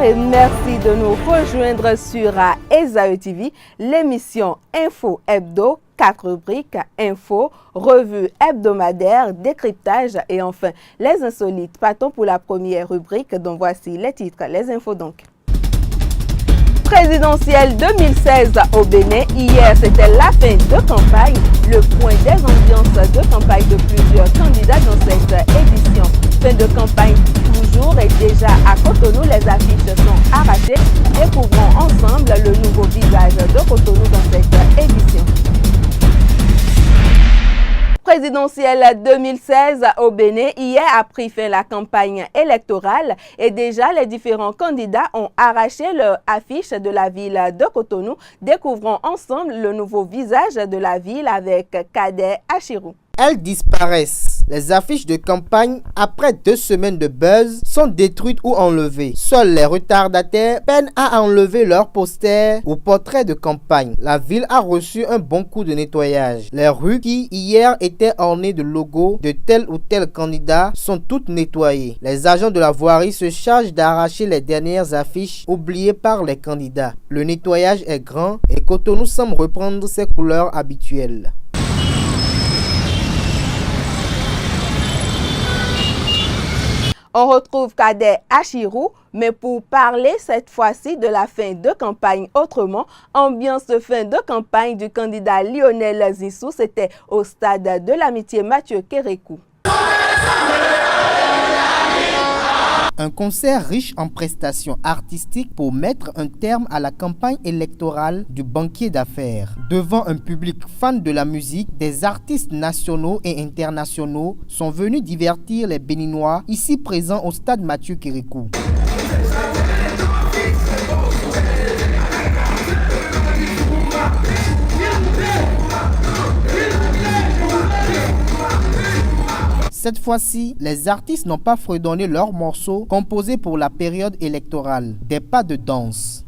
et merci de nous rejoindre sur Esaü TV, l'émission Info Hebdo, 4 rubriques, info, revue hebdomadaire, décryptage et enfin les insolites. Partons pour la première rubrique dont voici les titres, les infos donc. Présidentielle 2016 au Bénin, hier c'était la fin de campagne, le point des ambiances de campagne de plusieurs candidats dans cette édition. Fin de campagne toujours et déjà à Cotonou, les affiches sont arrachées. Découvrons ensemble le nouveau visage de Cotonou dans cette édition. Présidentielle 2016 au Bénin, hier a pris fin la campagne électorale et déjà les différents candidats ont arraché leur affiche de la ville de Cotonou. Découvrons ensemble le nouveau visage de la ville avec Cadet Achirou. Elles disparaissent. Les affiches de campagne, après 2 semaines de buzz, sont détruites ou enlevées. Seuls les retardataires peinent à enlever leurs posters ou portraits de campagne. La ville a reçu un bon coup de nettoyage. Les rues qui, hier, étaient ornées de logos de tel ou tel candidat sont toutes nettoyées. Les agents de la voirie se chargent d'arracher les dernières affiches oubliées par les candidats. Le nettoyage est grand et Cotonou semble reprendre ses couleurs habituelles. On retrouve Cadet Achirou, mais pour parler cette fois-ci de la fin de campagne autrement, ambiance de fin de campagne du candidat Lionel Zissou, c'était au stade de l'amitié Mathieu Kérékou. Un concert riche en prestations artistiques pour mettre un terme à la campagne électorale du banquier d'affaires. Devant un public fan de la musique, des artistes nationaux et internationaux sont venus divertir les Béninois ici présents au stade Mathieu Kérékou. Cette fois-ci, les artistes n'ont pas fredonné leurs morceaux composés pour la période électorale, des pas de danse.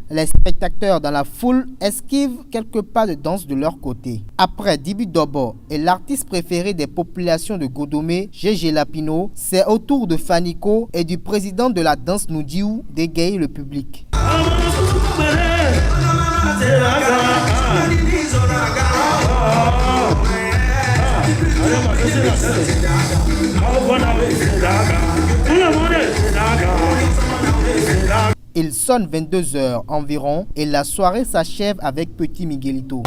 Les spectateurs dans la foule esquivent quelques pas de danse de leur côté. Après Dibi Dobo et l'artiste préféré des populations de Godomé, Gégé Lapino, c'est au tour de Faniko et du président de la danse Noudiou d'égayer le public. Il sonne 22 h environ et la soirée s'achève avec Petit Miguelito.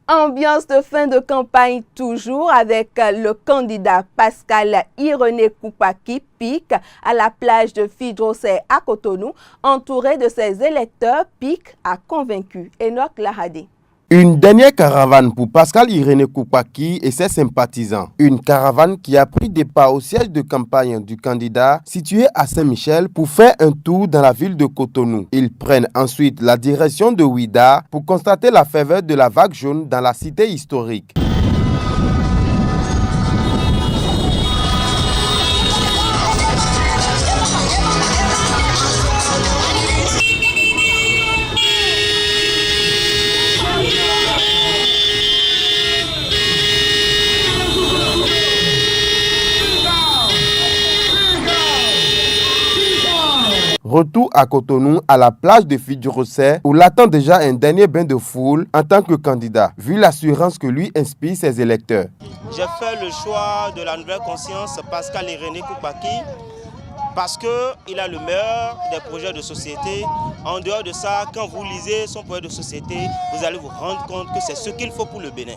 Ambiance de fin de campagne toujours avec le candidat Pascal Irené Koupaki pique à la plage de Fidrosé à Cotonou. Entouré de ses électeurs, Pique a convaincu Enoch Lahadé. Une dernière caravane pour Pascal Irené Koupaki et ses sympathisants. Une caravane qui a pris des pas au siège de campagne du candidat situé à Saint-Michel pour faire un tour dans la ville de Cotonou. Ils prennent ensuite la direction de Ouida pour constater la ferveur de la vague jaune dans la cité historique. Retour à Cotonou, à la plage de Fidjirosé, où l'attend déjà un dernier bain de foule en tant que candidat, vu l'assurance que lui inspire ses électeurs. J'ai fait le choix de la nouvelle conscience Pascal Irené Koupaki parce qu'il a le meilleur des projets de société. En dehors de ça, quand vous lisez son projet de société, vous allez vous rendre compte que c'est ce qu'il faut pour le Bénin.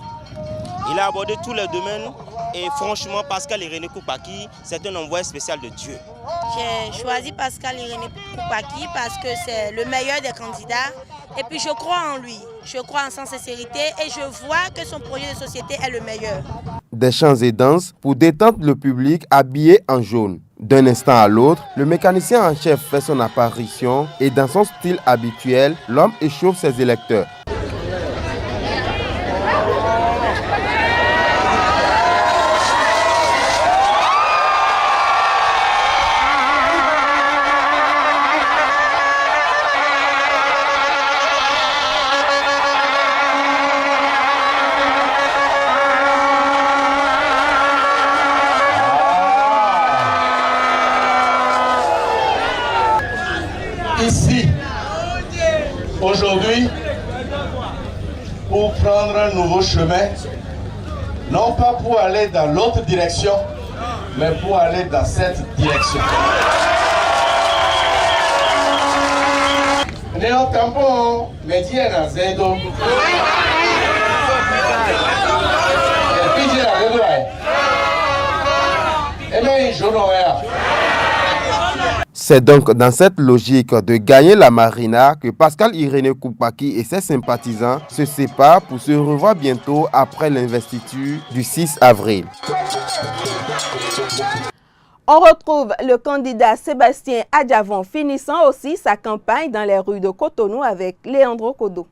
Il a abordé tous les domaines et franchement, Pascal Irené Koupaki, c'est un envoyé spécial de Dieu. J'ai choisi Pascal Irené Koupaki parce que c'est le meilleur des candidats et puis je crois en lui, je crois en sa sincérité et je vois que son projet de société est le meilleur. Des chants et danses pour détendre le public habillé en jaune. D'un instant à l'autre, le mécanicien en chef fait son apparition et dans son style habituel, l'homme échauffe ses électeurs. Ici, aujourd'hui, pour prendre un nouveau chemin, non pas pour aller dans l'autre direction, mais pour aller dans cette direction. Néo tampon, métier dans Zedo. Et puis j'ai la Zedo là. Et bien, je n'aurai. C'est donc dans cette logique de gagner la marina que Pascal Irénée Koupaki et ses sympathisants se séparent pour se revoir bientôt après l'investiture du 6 avril. On retrouve le candidat Sébastien Adjavon finissant aussi sa campagne dans les rues de Cotonou avec Léandro Kodo.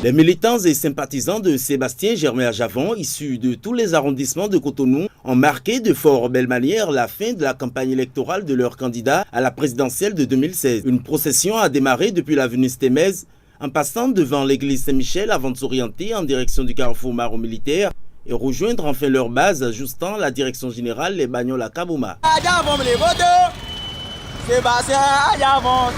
Les militants et sympathisants de Sébastien Germain Adjavon, issus de tous les arrondissements de Cotonou, ont marqué de fort belle manière la fin de la campagne électorale de leur candidat à la présidentielle de 2016. Une procession a démarré depuis l'avenue Stémez, en passant devant l'église Saint-Michel avant de s'orienter en direction du carrefour Maro militaire et rejoindre enfin leur base ajustant la direction générale les Bagnols à Kabouma. Sébastien Adjavon,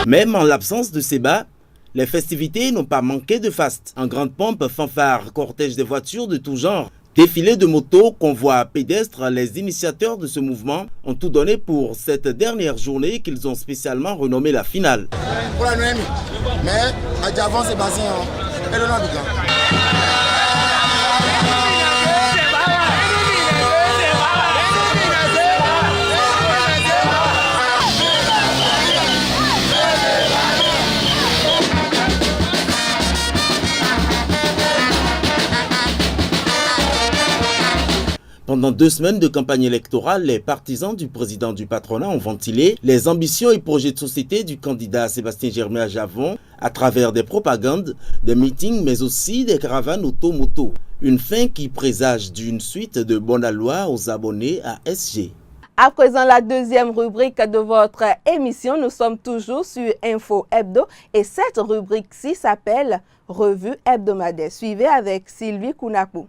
Même en l'absence de Séba, les festivités n'ont pas manqué de faste. En grande pompe, fanfare, cortège des voitures de tout genre, défilé de motos, convois pédestres, les initiateurs de ce mouvement ont tout donné pour cette dernière journée qu'ils ont spécialement renommée la finale. Pour la nuit, mais Adjavon Sébastien est le nom du camp. Pendant 2 semaines de campagne électorale, les partisans du président du patronat ont ventilé les ambitions et projets de société du candidat Sébastien Germain Adjavon à travers des propagandes, des meetings, mais aussi des caravanes auto-moto. Une fin qui présage d'une suite de bonnes lois aux abonnés à SG. À présent, la deuxième rubrique de votre émission. Nous sommes toujours sur Info Hebdo et cette rubrique-ci s'appelle Revue hebdomadaire. Suivez avec Sylvie Kounapou.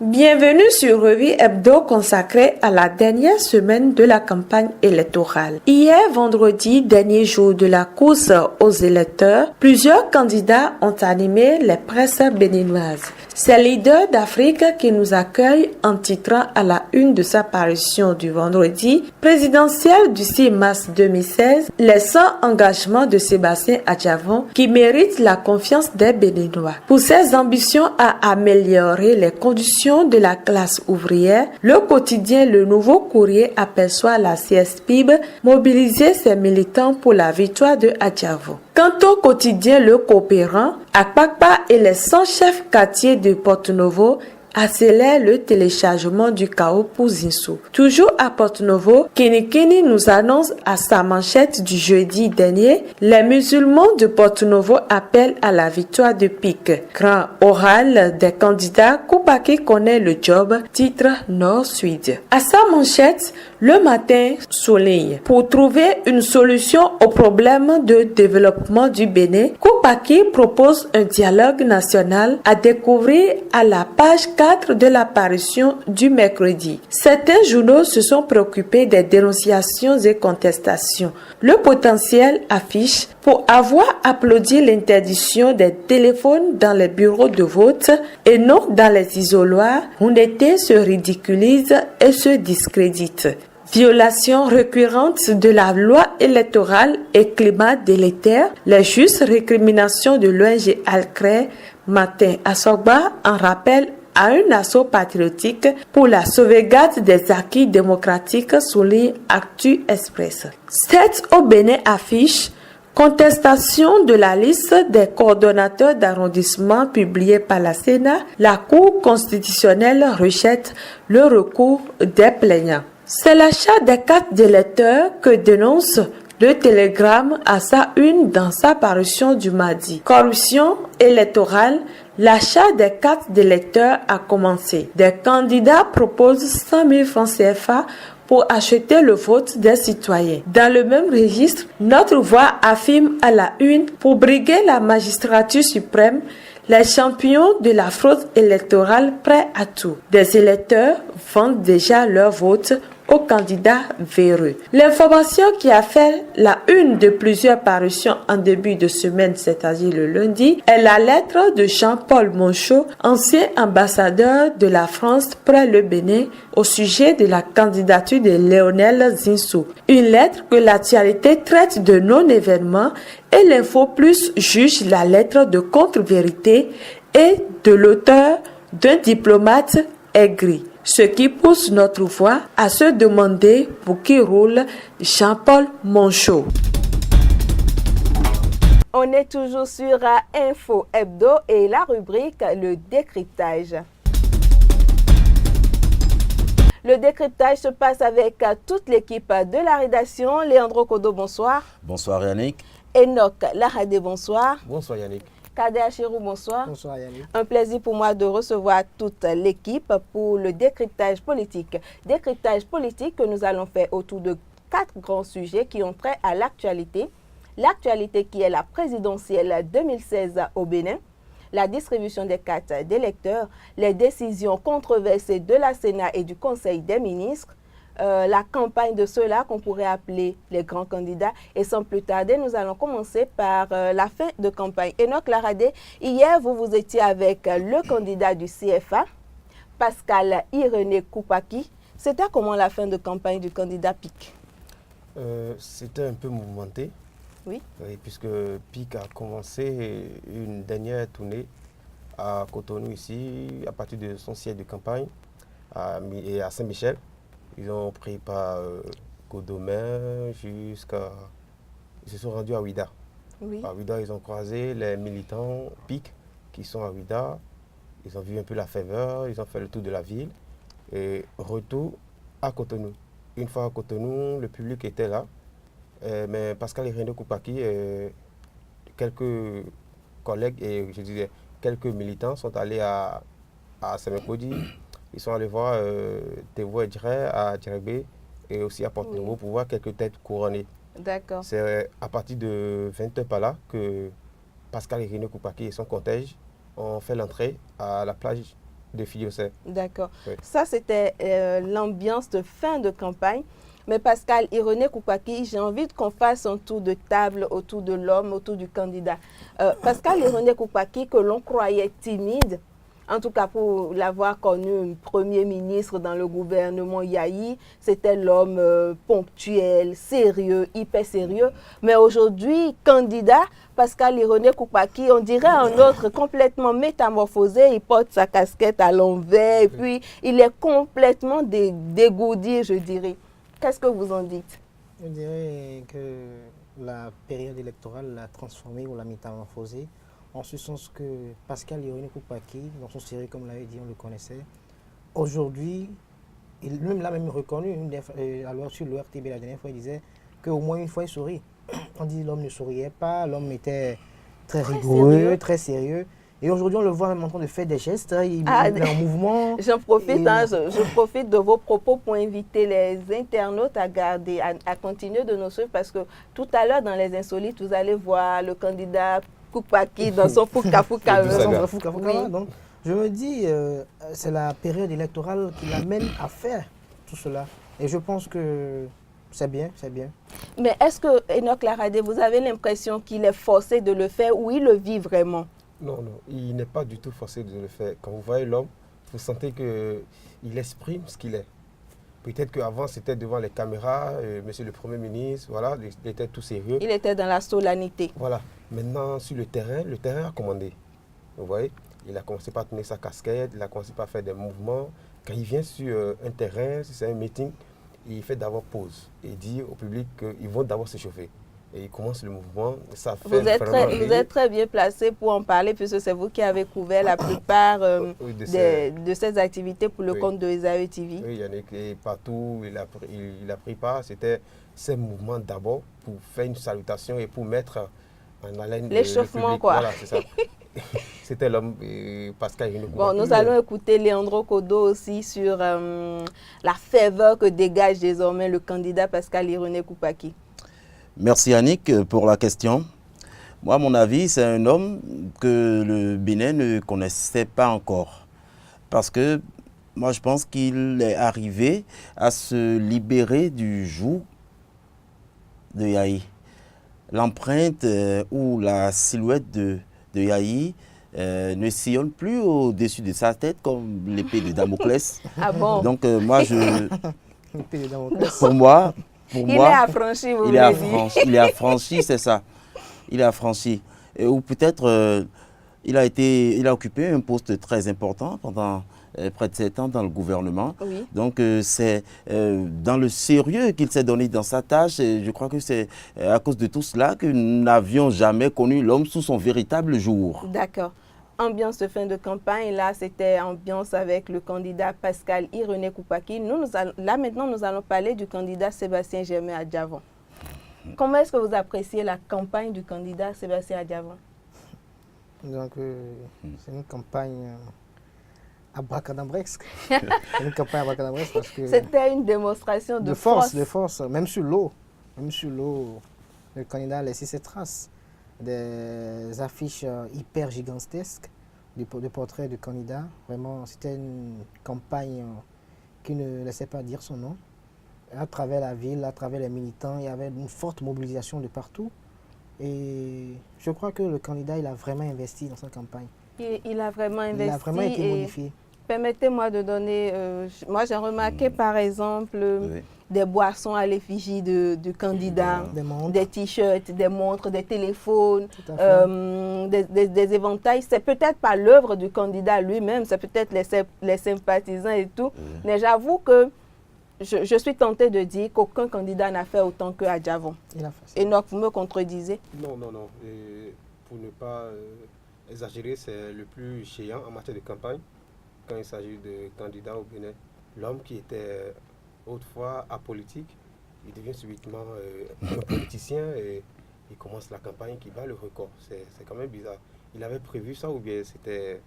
Bienvenue sur Revue Hebdo consacrée à la dernière semaine de la campagne électorale. Hier, vendredi, dernier jour de la course aux électeurs, plusieurs candidats ont animé les presses béninoises. C'est Leader d'Afrique qui nous accueille en titrant à la une de sa parution du vendredi présidentielle du 6 mars 2016 les 100 engagements de Sébastien Adjavon qui méritent la confiance des Béninois. Pour ses ambitions à améliorer les conditions de la classe ouvrière, le quotidien Le Nouveau Courrier aperçoit la CSPIB mobiliser ses militants pour la victoire de Adjavon. Quant au quotidien Le Coopérant, Akpakpa et les 100 chefs quartiers de Porto-Novo accélère le téléchargement du chaos pour Zinsou. Toujours à Porto-Novo, Kenikeni nous annonce à sa manchette du jeudi dernier, les musulmans de Porto-Novo appellent à la victoire de PIC. Grand oral des candidats, Koupaki connaît le job, titre Nord-Sud. À sa manchette, le matin souligne. Pour trouver une solution au problème de développement du Bénin, Koupaki propose un dialogue national à découvrir à la page 4 de l'apparition du mercredi. Certains journaux se sont préoccupés des dénonciations et contestations. Le potentiel affiche pour avoir applaudi l'interdiction des téléphones dans les bureaux de vote et non dans les isoloirs, Houndété se ridiculise et se discrédite. Violation récurrente de la loi électorale et climat délétère, les justes récriminations de l'ONG Alcré, Martin Assogba en rappelle à un assaut patriotique pour la sauvegarde des acquis démocratiques, souligne Actu Express. Cette au Bénin affiche contestation de la liste des coordonnateurs d'arrondissement publiée par la Sénat, la Cour constitutionnelle rejette le recours des plaignants. C'est l'achat des cartes d'électeurs que dénonce le Télégramme à sa une dans sa parution du mardi. Corruption électorale, l'achat des cartes d'électeurs a commencé. Des candidats proposent 100 000 francs CFA pour acheter le vote des citoyens. Dans le même registre, Notre Voix affirme à la une pour briguer la magistrature suprême les champions de la fraude électorale prêts à tout. Des électeurs vendent déjà leur vote aux candidats véreux. L'information qui a fait la une de plusieurs parutions en début de semaine, c'est-à-dire le lundi, est la lettre de Jean-Paul Monchot, ancien ambassadeur de la France près le Bénin, au sujet de la candidature de Lionel Zinsou. Une lettre que l'actualité traite de non-événement et l'Info Plus juge la lettre de contre-vérité et de l'auteur d'un diplomate aigri. Ce qui pousse Notre Voix à se demander pour qui roule Jean-Paul Monchot. On est toujours sur Info Hebdo et la rubrique Le décryptage. Le décryptage se passe avec toute l'équipe de la rédaction. Leandro Kodo, bonsoir. Bonsoir Yannick. Enoch Laradé, bonsoir. Bonsoir Yannick. Kadé Achirou, bonsoir. Bonsoir Yannick. Un plaisir pour moi de recevoir toute l'équipe pour le décryptage politique. Décryptage politique que nous allons faire autour de 4 grands sujets qui ont trait à l'actualité. L'actualité qui est la présidentielle 2016 au Bénin, la distribution des cartes d'électeurs, les décisions controversées de la Sénat et du Conseil des ministres, la campagne de ceux-là qu'on pourrait appeler les grands candidats. Et sans plus tarder, nous allons commencer par la fin de campagne. Enoch Laradé, hier, vous étiez avec le candidat du CFA, Pascal Irené Koupaki. C'était comment la fin de campagne du candidat PIC? C'était un peu mouvementé. Oui. Oui, puisque PIC a commencé une dernière tournée à Cotonou ici, à partir de son siège de campagne, et à Saint-Michel. Ils ont pris par Godomain jusqu'à... Ils se sont rendus à Ouida. Oui. À Ouida, ils ont croisé les militants PIC qui sont à Ouida. Ils ont vu un peu la faveur, ils ont fait le tour de la ville. Et retour à Cotonou. Une fois à Cotonou, le public était là. Mais Pascal Irené Koupaki et quelques collègues et je disais quelques militants sont allés à Sémékodi. Ils sont allés voir Thévo Edjre à Djerebé et aussi à Port-Nouveau pour voir quelques têtes couronnées. D'accord. C'est à partir de 20h par là que Pascal Irené Koupaki et son cortège ont fait l'entrée à la plage de Fidiocé. D'accord. Oui. Ça, c'était l'ambiance de fin de campagne. Mais Pascal Irené Koupaki, j'ai envie qu'on fasse un tour de table autour de l'homme, autour du candidat. Pascal Irené Koupaki, que l'on croyait timide, en tout cas pour l'avoir connu Premier ministre dans le gouvernement Yahi, c'était l'homme ponctuel, sérieux, hyper sérieux. Mais aujourd'hui, candidat, Pascal Irené Koupaki, on dirait un autre complètement métamorphosé. Il porte sa casquette à l'envers et puis il est complètement dégourdi, je dirais. Qu'est-ce que vous en dites? Je dirais que la période électorale l'a transformé ou l'a métamorphosé, en ce sens que Pascal Irené Koupaki, dans son série, comme l'avait dit, on le connaissait. Aujourd'hui, il l'a même reconnu, alors sur le RTB la dernière fois, il disait qu'au moins une fois il sourit. On dit l'homme ne souriait pas, l'homme était très rigoureux, très sérieux. Et aujourd'hui, on le voit même en train de faire des gestes, il est en mouvement. J'en profite, je profite de vos propos pour inviter les internautes à garder, à continuer de nous suivre parce que tout à l'heure, dans les insolites, vous allez voir le candidat Koupaki dans son fouka-fouka. Oui. Donc, je me dis, c'est la période électorale qui l'amène à faire tout cela. Et je pense que c'est bien, c'est bien. Mais est-ce que, Enoch Laradé, vous avez l'impression qu'il est forcé de le faire ou il le vit vraiment? Non, il n'est pas du tout forcé de le faire. Quand vous voyez l'homme, vous sentez qu'il exprime ce qu'il est. Peut-être qu'avant, c'était devant les caméras, monsieur le Premier ministre, voilà, il était tout sérieux. Il était dans la solennité. Voilà. Maintenant, sur le terrain a commandé. Vous voyez, il a commencé par tenir sa casquette, il a commencé par faire des mouvements. Quand il vient sur un terrain, si c'est un meeting, il fait d'abord pause. Il dit au public qu'ils vont d'abord s'échauffer. Et il commence le mouvement. Ça fait vous êtes très bien placé pour en parler, puisque c'est vous qui avez couvert la plupart de ces activités pour le compte de Esaü TV. Oui, Yannick, et partout il a pris part. C'était ces mouvements d'abord pour faire une salutation et pour mettre en haleine l'échauffement, quoi. Voilà, c'est ça. C'était l'homme Pascal Irénée Koupaki. Bon, nous allons écouter Leandro Kodo aussi sur la ferveur que dégage désormais le candidat Pascal Irénée Koupaki. Merci Yannick pour la question. Moi, à mon avis, c'est un homme que le Bénin ne connaissait pas encore. Parce que moi, je pense qu'il est arrivé à se libérer du joug de Yahi. L'empreinte ou la silhouette de Yahi ne sillonne plus au-dessus de sa tête comme l'épée de Damoclès. Ah bon? Donc moi, pour moi, il est affranchi, vous voulez dire. Il est affranchi, c'est ça. Il est affranchi. Ou peut-être il a occupé un poste très important pendant près de 7 ans dans le gouvernement. Oui. Donc c'est dans le sérieux qu'il s'est donné dans sa tâche. Et je crois que c'est à cause de tout cela que nous n'avions jamais connu l'homme sous son véritable jour. D'accord. Ambiance de fin de campagne, là c'était ambiance avec le candidat Pascal Irénée Koupaki. Là maintenant nous allons parler du candidat Sébastien Germain Adjavon. Comment est-ce que vous appréciez la campagne du candidat Sébastien Adjavon? Donc c'est une campagne abracadabresque. Une campagne abracadabresque parce que c'était une démonstration de force. De force, même sur l'eau. Même sur l'eau, le candidat a laissé ses traces. Des affiches hyper gigantesques, des portraits du candidat. Vraiment, c'était une campagne qui ne laissait pas dire son nom. À travers la ville, à travers les militants, il y avait une forte mobilisation de partout. Et je crois que le candidat, il a vraiment investi dans sa campagne. Il a vraiment investi. Il a vraiment été modifié. Permettez-moi de donner... moi, j'ai remarqué, par exemple... des boissons à l'effigie du candidat, des t-shirts, des montres, des téléphones, des éventails. C'est peut-être pas l'œuvre du candidat lui-même, c'est peut-être les sympathisants et tout. Mais j'avoue que je suis tentée de dire qu'aucun candidat n'a fait autant que Adjavon. Enoch, vous me contredisez? Non. Et pour ne pas exagérer, c'est le plus chiant en matière de campagne quand il s'agit de candidats au Bénin. L'homme qui était autrefois apolitique, il devient subitement un politicien et il commence la campagne qui bat le record. C'est quand même bizarre. Il avait prévu ça ou bien c'était...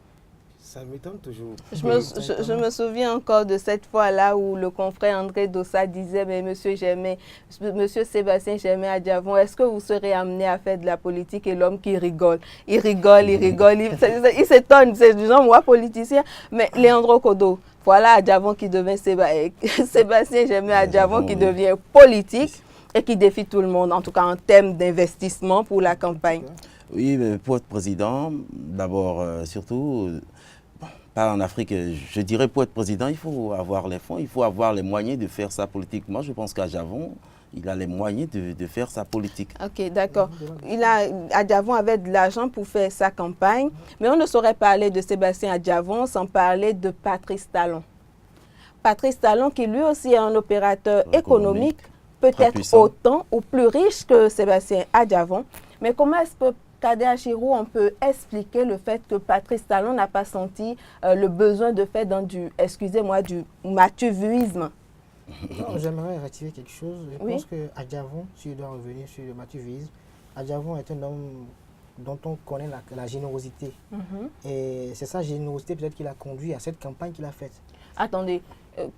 Ça m'étonne toujours. Je me souviens encore de cette fois-là où le confrère André Dossa disait « Mais monsieur Sébastien Germain Adjavon, est-ce que vous serez amené à faire de la politique ?» Et l'homme qui rigole. Il rigole. Il s'étonne, c'est du genre moi politicien. Mais Leandro Kodo, voilà Adjavon qui devient Sébastien Germain Adjavon qui devient politique et qui défie tout le monde, en tout cas en termes d'investissement pour la campagne. Oui, mais pour être président, d'abord, surtout, pas en Afrique, je dirais pour être président, il faut avoir les fonds, il faut avoir les moyens de faire sa politique. Moi, je pense qu'Adjavon, il a les moyens de faire sa politique. Ok, d'accord. Adjavon avait de l'argent pour faire sa campagne, mais on ne saurait parler de Sébastien Adjavon sans parler de Patrice Talon. Patrice Talon, qui lui aussi est un opérateur économique, peut-être autant ou plus riche que Sébastien Adjavon. Mais comment est-ce que Kadé Achirou, on peut expliquer le fait que Patrice Talon n'a pas senti le besoin de faire dans du mathuvuisme? J'aimerais rectifier quelque chose. Je pense que Adjavon, si je dois revenir sur le mathuvuisme, Adjavon est un homme dont on connaît la générosité. Et c'est sa générosité peut-être qui l'a conduit à cette campagne qu'il a faite. Attendez,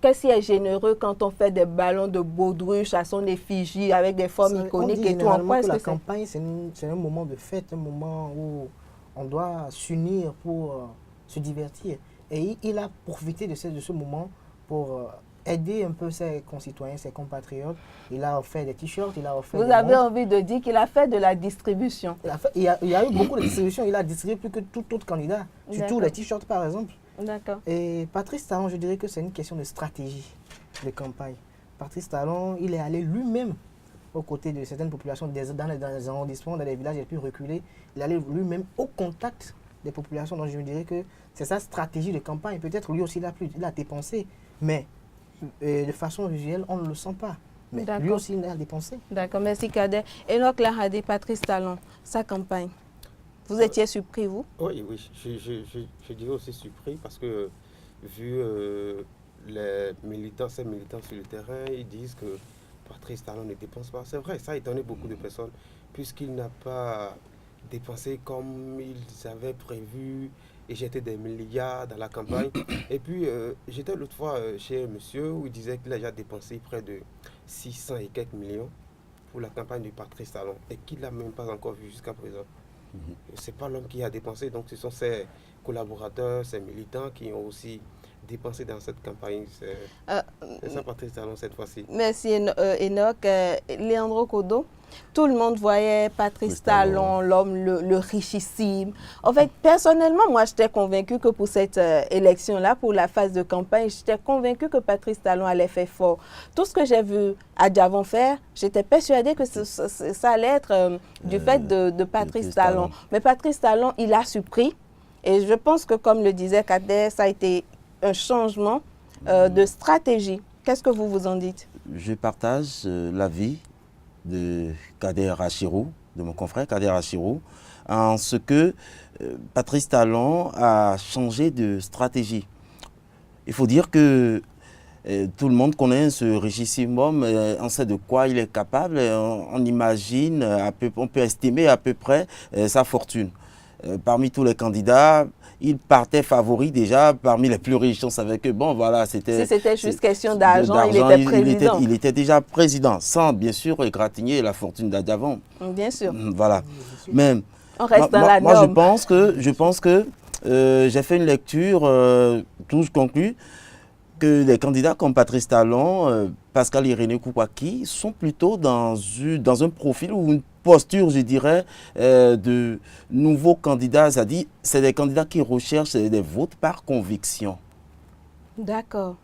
qu'est-ce qui est généreux quand on fait des ballons de baudruche à son effigie avec des formes iconiques et tout? En quoi est-ce que la campagne, c'est un moment de fête, un moment où on doit s'unir pour se divertir. Et il a profité de ce moment pour aider un peu ses concitoyens, ses compatriotes. Il a offert des t-shirts, il a offert Vous avez envie de dire qu'il a fait de la distribution? Il y a eu beaucoup de distribution. Il a distribué plus que tout autre candidat, surtout les t-shirts par exemple. D'accord. Et Patrice Talon, je dirais que c'est une question de stratégie de campagne. Patrice Talon, il est allé lui-même aux côtés de certaines populations dans les arrondissements, dans les villages les plus reculés. Il est allé lui-même au contact des populations. Donc je me dirais que c'est sa stratégie de campagne. Peut-être lui aussi il a dépensé, mais de façon visuelle, on ne le sent pas. Mais lui aussi, il a dépensé. D'accord, merci Kader. Enoch Lahadi, Patrice Talon, sa campagne. Vous étiez surpris, vous? Oui, je dirais aussi surpris parce que vu ces militants sur le terrain, ils disent que Patrice Talon ne dépense pas. C'est vrai, ça a étonné beaucoup de personnes puisqu'il n'a pas dépensé comme ils avaient prévu et jeté des milliards dans la campagne. Et puis, j'étais l'autre fois chez un monsieur où il disait qu'il a déjà dépensé près de 600 et quelques millions pour la campagne de Patrice Talon et qu'il n'a même pas encore vu jusqu'à présent. Ce n'est pas l'homme qui a dépensé, donc ce sont ses collaborateurs, ses militants qui ont aussi dépensé dans cette campagne. C'est ça Patrice Talon cette fois-ci. Merci Enoch. Leandro Kodo, tout le monde voyait Patrice Talon, l'homme le richissime. En fait, personnellement, moi, j'étais convaincu que pour cette élection-là, pour la phase de campagne, j'étais convaincu que Patrice Talon allait faire fort. Tout ce que j'ai vu Adjavon faire, j'étais persuadée que ça allait être du fait de Patrice Talon. Mais Patrice Talon, il a surpris. Et je pense que, comme le disait Kader, ça a été un changement de stratégie. Qu'est-ce que vous en dites? Je partage l'avis de Kader Achirou, de mon confrère Kader Achirou, en ce que Patrice Talon a changé de stratégie. Il faut dire que tout le monde connaît ce richissime homme, on sait de quoi il est capable, on imagine, on peut estimer à peu près sa fortune. Parmi tous les candidats, il partait favori déjà parmi les plus riches. On savait que, bon, voilà, c'était... Si c'était juste question d'argent, il était président. Il était déjà président, sans, bien sûr, égratigner la fortune d'Adjavon. Bien sûr. Voilà. Mais on reste dans la norme. Moi, je pense que j'ai fait une lecture, tout conclu, que des candidats comme Patrice Talon, Pascal Irénée Koupaki sont plutôt dans un profil ou une posture, je dirais, de nouveaux candidats. C'est-à-dire, c'est des candidats qui recherchent des votes par conviction. D'accord.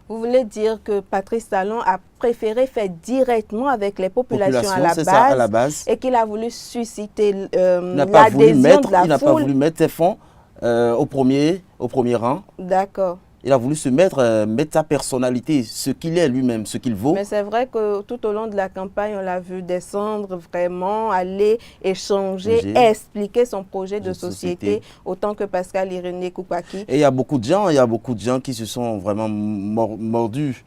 Vous voulez dire que Patrice Talon a préféré faire directement avec les populations à la base et qu'il a voulu susciter l'adhésion de la foule. Il n'a pas voulu mettre ses fonds au premier rang. D'accord. Il a voulu mettre sa personnalité, ce qu'il est lui-même, ce qu'il vaut. Mais c'est vrai que tout au long de la campagne, on l'a vu descendre vraiment, aller échanger, expliquer son projet de société, autant que Pascal Irénée Koupaki. Et il y a beaucoup de gens qui se sont vraiment mordus.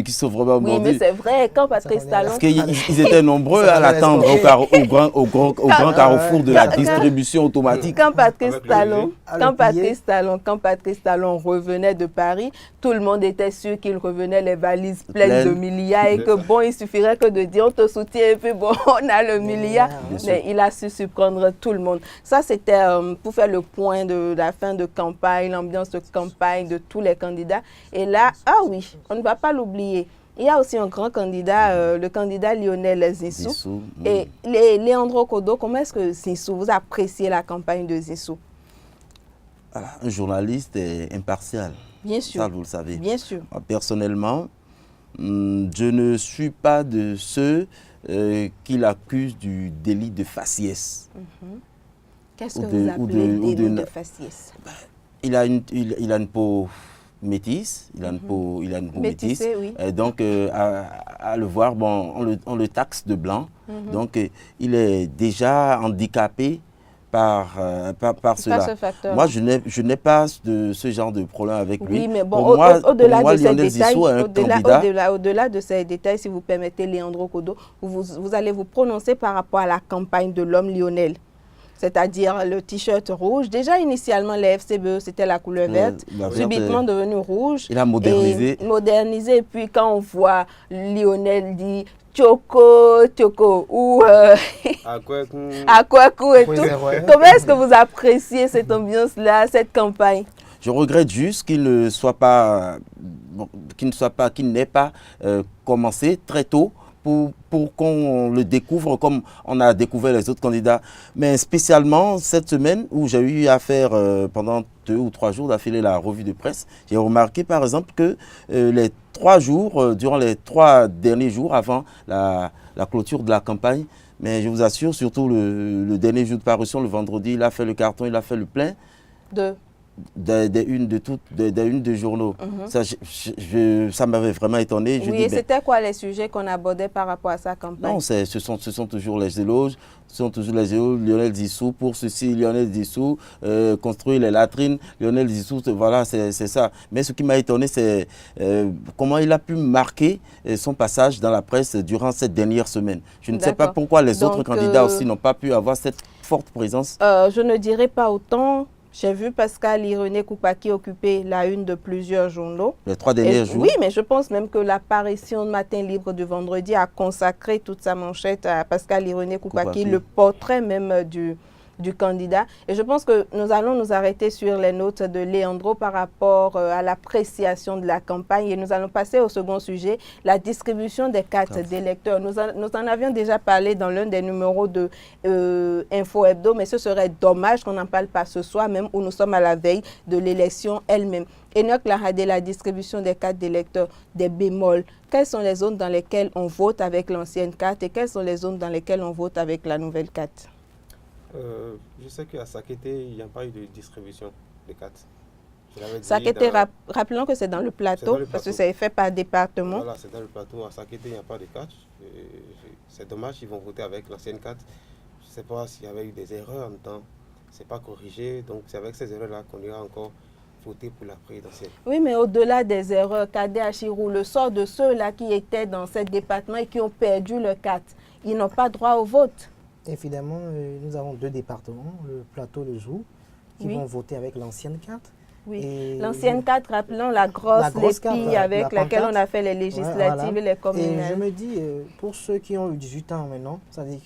Qui sont vraiment mordus. Oui, mais c'est vrai, quand Patrice Talon... Parce qu'ils étaient nombreux à l'attendre au grand carrefour de la distribution automatique. Quand Patrice Talon revenait de Paris, tout le monde était sûr qu'il revenait les valises pleines de milliards et que bon, il suffirait que de dire on te soutient et puis bon, on a le milliard. Mais il a su surprendre tout le monde. Ça, c'était pour faire le point de la fin de campagne, l'ambiance de campagne de tous les candidats. Et là, ah oui, on ne va pas l'oublier. Il y a aussi un grand candidat, le candidat Lionel Zinsou. Et Leandro Kodo, comment est-ce que Zinsou, vous appréciez la campagne de Zinsou? Un journaliste est impartial. Bien sûr. Ça, vous le savez. Bien sûr. Moi, personnellement, je ne suis pas de ceux qui l'accusent du délit de faciès. Qu'est-ce que vous appelez délit de faciès? Il a une peau métisse, il a une peau métisse. Oui. Donc, à le voir, bon, on le taxe de blanc. Donc, il est déjà handicapé par cela. Ce facteur. Moi, je n'ai pas ce genre de problème avec lui. Oui, mais bon, au-delà de ces détails, au-delà de ces détails, si vous permettez, Leandro Kodo, vous allez vous prononcer par rapport à la campagne de l'homme Lionel. C'est-à-dire le t-shirt rouge. Déjà, initialement, les FCBE, c'était la couleur verte, subitement devenu rouge. Il a modernisé. Et puis, quand on voit Lionel dit Tchoko, ou Akwaku et tout, comment est-ce que vous appréciez cette ambiance-là, cette campagne? Je regrette juste qu'il n'ait pas commencé très tôt pour qu'on le découvre comme on a découvert les autres candidats. Mais spécialement cette semaine où j'ai eu à faire pendant 2 ou 3 jours d'affilée la revue de presse, j'ai remarqué par exemple que les 3 jours, durant les 3 derniers jours avant la clôture de la campagne, Mais je vous assure, surtout le dernier jour de parution, le vendredi, il a fait le carton, il a fait le plein. Des unes de journaux. Ça m'avait vraiment étonné. Oui, et c'était quoi les sujets qu'on abordait par rapport à sa campagne? Non, ce sont toujours les éloges. Ce sont toujours les éloges. Lionel Zissou pour ceci, Lionel Zissou, construire les latrines, Lionel Zissou, voilà, c'est ça. Mais ce qui m'a étonné, c'est comment il a pu marquer son passage dans la presse durant cette dernière semaine. Je ne sais pas pourquoi les autres candidats aussi n'ont pas pu avoir cette forte présence. Je ne dirais pas autant. J'ai vu Pascal Irené Koupaki occuper la une de plusieurs journaux. Les 3 derniers jours. Oui, mais je pense même que l'apparition de Matin Libre du vendredi a consacré toute sa manchette à Pascal Irené Koupaki, le portrait même du candidat. Et je pense que nous allons nous arrêter sur les notes de Leandro par rapport à l'appréciation de la campagne. Et nous allons passer au second sujet, la distribution des cartes d'électeurs. Nous en avions déjà parlé dans l'un des numéros de Info Hebdo, mais ce serait dommage qu'on n'en parle pas ce soir, même où nous sommes à la veille de l'élection elle-même. Enoch Lahadé, la distribution des cartes d'électeurs, des bémols. Quelles sont les zones dans lesquelles on vote avec l'ancienne carte et quelles sont les zones dans lesquelles on vote avec la nouvelle carte? Je sais qu'à Sakété, il n'y a pas eu de distribution de cartes. Sakété, rappelons que c'est dans le plateau, parce que c'est fait par département. Voilà, c'est dans le plateau. À Sakété, il n'y a pas de carte. C'est dommage, ils vont voter avec l'ancienne carte. Je ne sais pas s'il y avait eu des erreurs en même temps. Ce n'est pas corrigé. Donc, c'est avec ces erreurs-là qu'on ira encore voter pour la présidentielle. Oui, mais au-delà des erreurs, Kadé Achirou, le sort de ceux-là qui étaient dans ce département et qui ont perdu leur carte, ils n'ont pas droit au vote. Évidemment, nous avons 2 départements, le plateau et le Zou, qui vont voter avec l'ancienne carte. Oui, l'ancienne carte, rappelons la grosse lépille avec laquelle on a fait les législatives et les communales. Et je me dis, pour ceux qui ont eu 18 ans maintenant, c'est-à-dire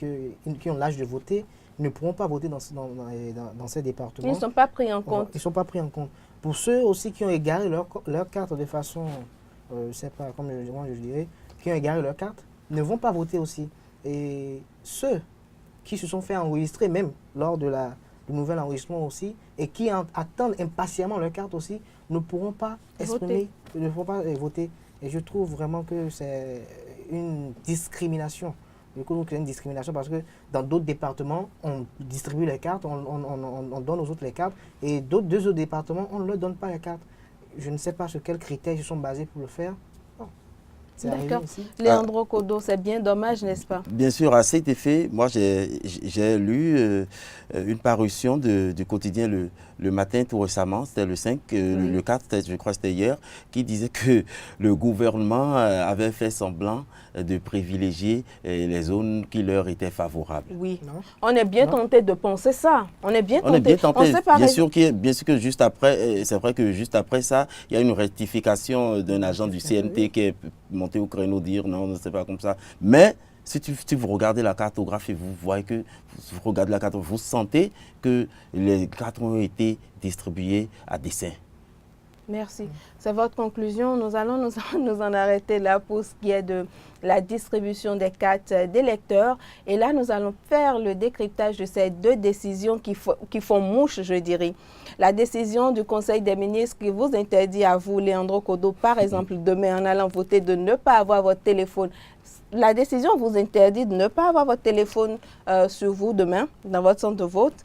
qui ont l'âge de voter, ils ne pourront pas voter dans ces départements. Ils ne sont pas pris en compte. Ils ne sont pas pris en compte. Pour ceux aussi qui ont égaré leur carte de façon, je ne sais pas, comme moi je dirais, qui ont égaré leur carte, ne vont pas voter aussi. Et ceux qui se sont fait enregistrer même lors du nouvel enregistrement aussi et qui attendent impatiemment leur carte aussi ne pourront pas exprimer, ne pourront pas voter. Et je trouve vraiment que c'est une discrimination. Du coup, c'est une discrimination parce que dans d'autres départements, on distribue les cartes, on donne aux autres les cartes et deux autres départements, on ne leur donne pas les cartes. Je ne sais pas sur quels critères ils sont basés pour le faire. D'accord. Leandro Kodo, c'est bien dommage, n'est-ce pas? Bien sûr, à cet effet, moi j'ai lu une parution du quotidien le matin tout récemment, c'était le 5, le 4, je crois que c'était hier, qui disait que le gouvernement avait fait semblant de privilégier les zones qui leur étaient favorables. Oui, on est bien tenté de penser ça. On est bien tenté. Bien sûr que juste après, c'est vrai que juste après ça, il y a une rectification d'un agent du CNT qui est monté au créneau dire non, c'est pas comme ça. Mais si vous regardez la cartographie, vous voyez que vous regardez la cartographie, vous sentez que les cartes ont été distribuées à dessein. Merci. C'est votre conclusion. Nous allons nous en arrêter là pour ce qui est de la distribution des cartes d'électeurs. Et là, nous allons faire le décryptage de ces 2 décisions qui font mouche, je dirais. La décision du Conseil des ministres qui vous interdit à vous, Leandro Kodo, par exemple, demain en allant voter, de ne pas avoir votre téléphone. La décision vous interdit de ne pas avoir votre téléphone sur vous demain, dans votre centre de vote.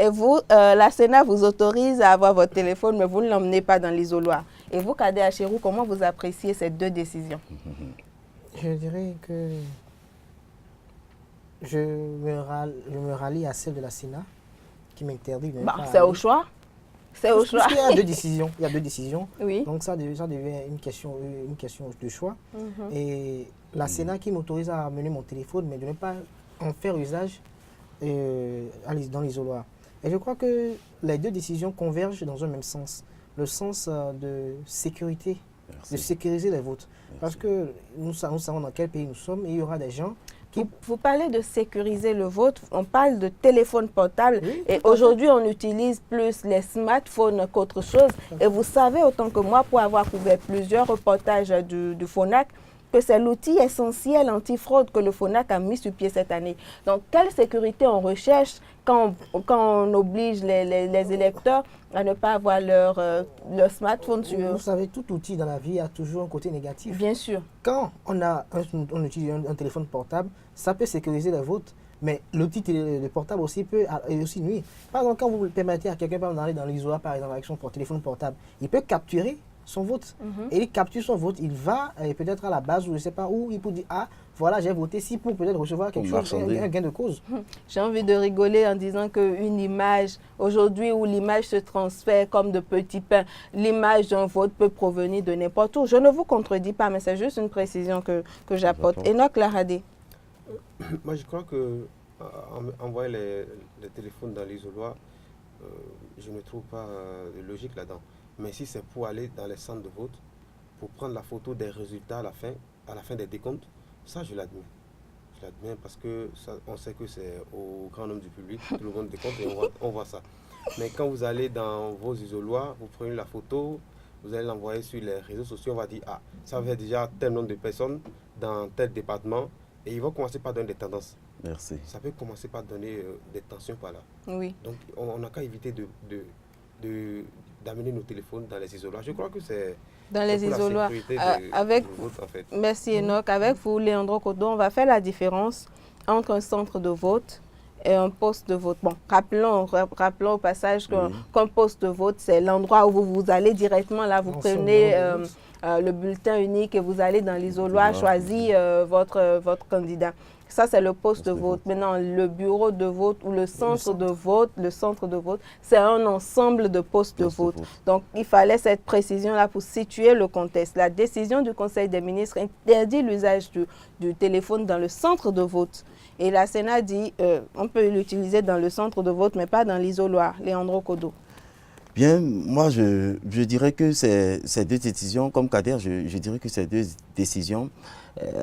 Et vous, la Sénat vous autorise à avoir votre téléphone, mais vous ne l'emmenez pas dans l'isoloir. Et vous, Kadé Achirou, comment vous appréciez ces 2 décisions? Je dirais que je me rallie à celle de la Sénat qui m'interdit de ne pas c'est au choix. C'est au choix. Parce qu'il y a 2 décisions. Il y a 2 décisions. Oui. Donc ça devient une question de choix. Et la Sénat qui m'autorise à amener mon téléphone, mais de ne pas en faire usage dans l'isoloir. Et je crois que les 2 décisions convergent dans un même sens. Le sens de sécurité, de sécuriser les votes. Parce que nous savons dans quel pays nous sommes et il y aura des gens qui... Vous parlez de sécuriser le vote, on parle de téléphone portable et aujourd'hui on utilise plus les smartphones qu'autre chose. Et vous savez autant que moi, pour avoir couvert plusieurs reportages du FONAC, que c'est l'outil essentiel antifraude que le FONAC a mis sur pied cette année. Donc, quelle sécurité on recherche quand on oblige les électeurs à ne pas avoir leur smartphone sur eux? Vous savez, tout outil dans la vie a toujours un côté négatif. Bien sûr. Quand on utilise un téléphone portable, ça peut sécuriser les votes. Mais l'outil de portable aussi peut aussi nuire. Par exemple, quand vous permettez à quelqu'un d'aller dans l'isoloir, par exemple, avec son téléphone portable, il peut capturer son vote. Et il capture son vote, il va peut-être à la base, ou je ne sais pas où, il peut dire, ah, voilà, j'ai voté, si pour peut-être recevoir quelque chose, un gain de cause. J'ai envie de rigoler en disant qu'une image, aujourd'hui où l'image se transfère comme de petits pains, l'image d'un vote peut provenir de n'importe où. Je ne vous contredis pas, mais c'est juste une précision que j'apporte. Enoch Laradé. Moi, je crois que envoyer les téléphones dans l'isoloir, je ne trouve pas de logique là-dedans. Mais si c'est pour aller dans les centres de vote, pour prendre la photo des résultats à la fin des décomptes, ça, je l'admets. Je l'admets parce que ça, on sait que c'est au grand nombre du public, tout le monde décompte et on voit ça. Mais quand vous allez dans vos isoloirs, vous prenez la photo, vous allez l'envoyer sur les réseaux sociaux, on va dire, ah, ça fait déjà tel nombre de personnes dans tel département. Et ils vont commencer par donner des tendances. Merci. Ça peut commencer par donner des tensions par là. Oui. Donc, on n'a qu'à éviter d'amener nos téléphones dans les isoloirs. Je crois que c'est dans les isoloirs. Avec vote, en fait. Merci Enoch. Avec vous, Léandro Kodo, on va faire la différence entre un centre de vote et un poste de vote. Bon, rappelons au passage qu'un poste de vote, c'est l'endroit où vous allez directement, là, vous prenez le bulletin unique et vous allez dans l'isoloir choisir votre candidat. Ça, c'est le poste de vote. Maintenant, le bureau de vote ou le centre de vote, c'est un ensemble de postes de vote. Donc, il fallait cette précision-là pour situer le contexte. La décision du Conseil des ministres interdit l'usage du téléphone dans le centre de vote. Et la Sénat dit on peut l'utiliser dans le centre de vote, mais pas dans l'isoloir. Léandro Kodo. Bien, moi, je dirais que ces deux décisions, comme Kader, je dirais que ces deux décisions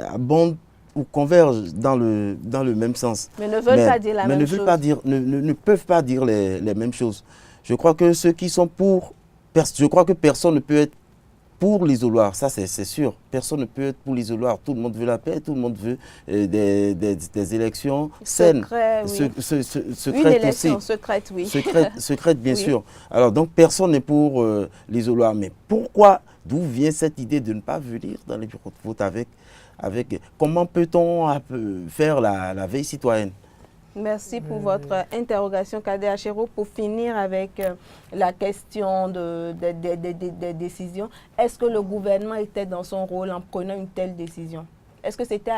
abondent ou convergent dans le même sens. Mais ne veulent pas dire la même chose. Ne peuvent pas dire les mêmes choses. Je crois que ceux qui sont pour... Je crois que personne ne peut être pour l'isoloir, ça c'est sûr. Personne ne peut être pour l'isoloir. Tout le monde veut la paix, tout le monde veut des élections saines. Secrètes aussi. Secrète, oui. Secrète, bien sûr. Alors donc personne n'est pour l'isoloir. Mais pourquoi, d'où vient cette idée de ne pas venir dans les bureaux de vote avec comment peut-on faire la veille citoyenne? Merci pour votre interrogation, Kader Achero. Pour finir avec la question des décisions, est-ce que le gouvernement était dans son rôle en prenant une telle décision? Est-ce que c'était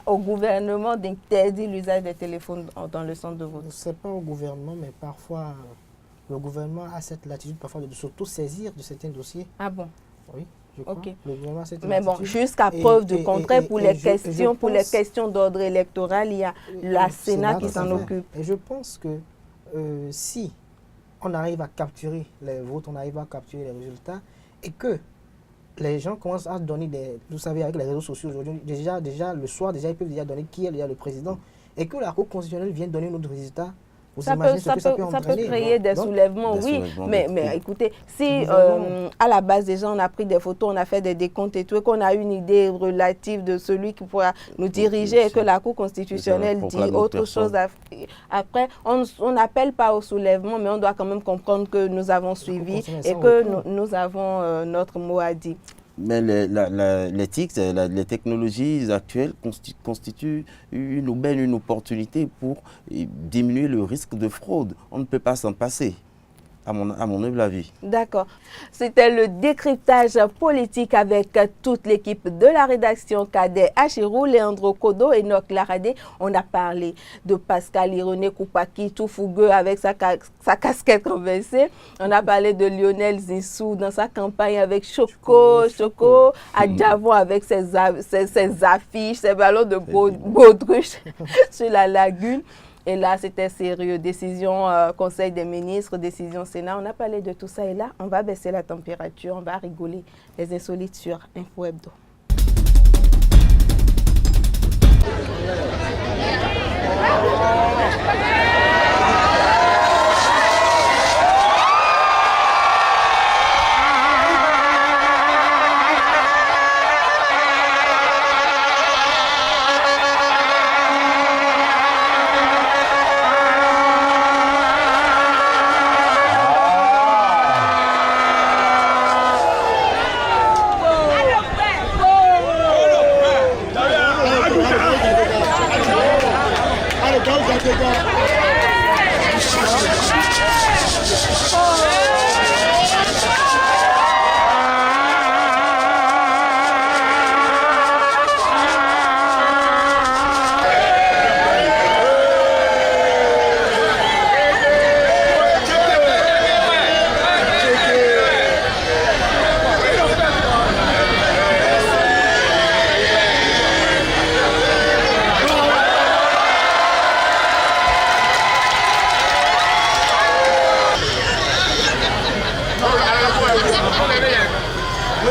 au gouvernement d'interdire l'usage des téléphones dans le centre de vote? Ce n'est pas au gouvernement, mais parfois, le gouvernement a cette latitude parfois de s'auto-saisir de certains dossiers. Ah bon? Oui. Okay. Mais bon, jusqu'à preuve du contraire, pour les questions d'ordre électoral, il y a la Sénat qui s'en occupe. Et je pense que si on arrive à capturer les votes, on arrive à capturer les résultats, et que les gens commencent à donner vous savez, avec les réseaux sociaux aujourd'hui, déjà le soir, ils peuvent déjà donner qui est déjà le président, et que la Cour constitutionnelle vient donner notre résultat. Ça peut créer des soulèvements, oui. Mais écoutez, si à la base déjà on a pris des photos, on a fait des décomptes et tout, et qu'on a une idée relative de celui qui pourra nous diriger et que la Cour constitutionnelle dit autre chose après, on n'appelle pas au soulèvement, mais on doit quand même comprendre que nous avons suivi et que nous avons notre mot à dire. Mais l'éthique, les technologies actuelles constituent une opportunité pour diminuer le risque de fraude. On ne peut pas s'en passer, à mon humble avis. D'accord. C'était le décryptage politique avec toute l'équipe de la rédaction, Kader Achero, Léandro Kodo et Enoch Laradé. On a parlé de Pascal Irené Koupaki, tout fougueux avec sa casquette renversée. On a parlé de Lionel Zissou dans sa campagne avec Choco Adjavon avec ses affiches, ses ballons de baudruche sur la lagune. Et là, c'était sérieux. Décision Conseil des ministres, décision Sénat. On a parlé de tout ça. Et là, on va baisser la température. On va rigoler. Les insolites sur Info Hebdo.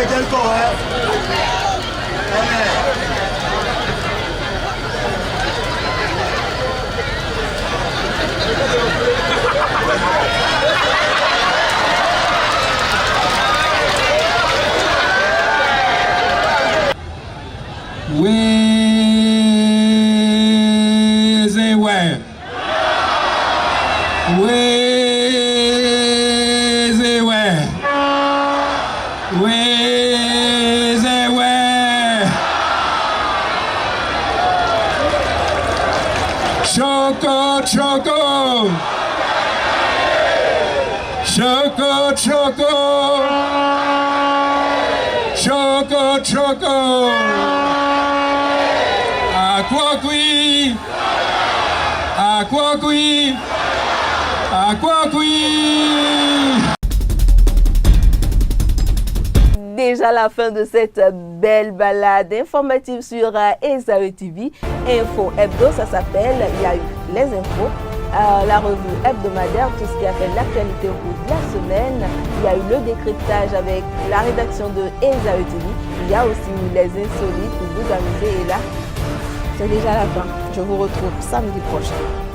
quel corps, hein? Choco, choco. Choco, choco. Choco, choco. Aquaqui. Aquaqui. Aquaqui. Déjà la fin de cette belle balade informative sur Esaü TV. Info Hebdo, ça s'appelle. Il y a eu les infos, la revue hebdomadaire, tout ce qui a fait l'actualité au cours de la semaine. Il y a eu le décryptage avec la rédaction de Esaü TV. Il y a aussi eu les insolites pour vous amuser. Et là, c'est déjà la fin. Je vous retrouve samedi prochain.